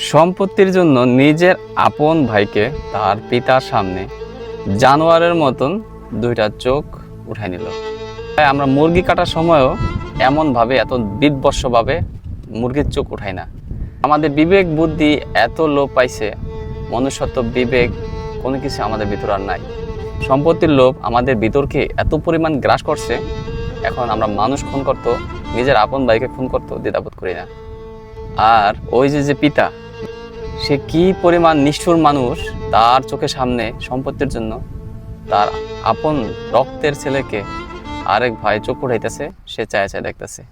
সম্পত্তির জন্য নিজের আপন ভাইকে তার পিতার সামনে জানোয়ারের মতন দুইটা চোখ উঠাই নিল। তাই আমরা মুরগি কাটার সময়ও এমনভাবে এত বিধ্বস্তভাবে মুরগির চোখ উঠাই না। আমাদের বিবেক বুদ্ধি এত লোপ পাইছে, মনুষ্যত্ব বিবেক কোনো কিছু আমাদের ভিতর আর নাই। সম্পত্তির লোভ আমাদের ভিতরকে এত পরিমাণ গ্রাস করছে, এখন আমরা মানুষ খুন করতো, নিজের আপন ভাইকে খুন করতো দ্বিধাবোধ করি না। আর ওই যে পিতা, সে কি পরিমাণ নিষ্ঠুর মানুষ, তার চোখের সামনে সম্পত্তির জন্য তার আপন রক্তের ছেলেকে আরেক ভাই চোখ উঠাইতেছে, সে চায় দেখতেছে।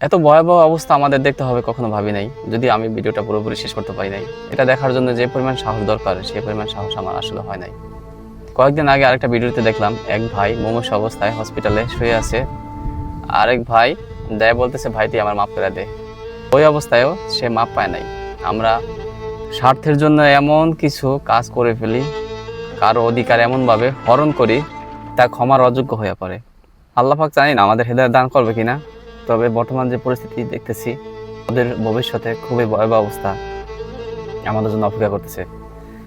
এত ভয়াবহ অবস্থা আমাদের দেখতে হবে কখনো ভাবি নাই, যদি আমি ভিডিওটা পুরোপুরি শেষ করতে পারি নাই। এটা দেখার জন্য যে পরিমাণ সাহস দরকার, সেই পরিমাণ সাহস আমার আসলে হয় নাই। কয়েকদিন আগে আরেকটা ভিডিওতে দেখলাম এক ভাই মুমূর্ষ অবস্থায় হসপিটালে শুয়ে আছে, আরেক ভাই দেয় বলতেছে ভাইটি আমার মাফ করে দে। ওই অবস্থায়ও সে মাপ পায় নাই। আমরা স্বার্থের জন্য এমন কিছু কাজ করে ফেলি, কারো অধিকার এমনভাবে হরণ করি, তা ক্ষমার অযোগ্য হয়ে পড়ে। আল্লাহ পাক জানি না আমাদের হেদায়েত দান করবে কিনা, তবে বর্তমান যে পরিস্থিতি দেখতেছি, ওদের ভবিষ্যতে খুবই ভয়াবহ অবস্থা আমাদের জন্য অপেক্ষা করতেছে।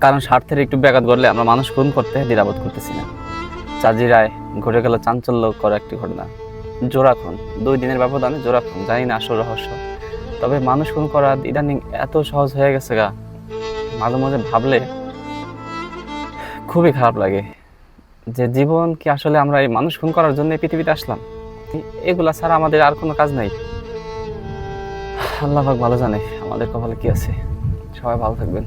কারণ স্বার্থের একটু ব্যাঘাত ঘটলে আমরা মানুষ খুন করতে দ্বিধাবোধ করতেছি না। জাজিরায় ঘটে গেল চাঞ্চল্যকর একটি ঘটনা, জোড়া খুন, 2 দিনের ব্যবধানে জোড়া খুন। জানি না আসল রহস্য, তবে মানুষ খুন করা ইদানিং এত সহজ হয়ে গেছে গা, মাঝে মাঝে ভাবলে খুবই খারাপ লাগে যে জীবন কি আসলে আমরা এই মানুষ খুন করার জন্য পৃথিবীতে আসলাম? এগুলা ছাড়া আমাদের আর কোনো কাজ নাই। আল্লাহ পাক ভালো জানে আমাদের কপালে কি আছে। সবাই ভালো থাকবেন।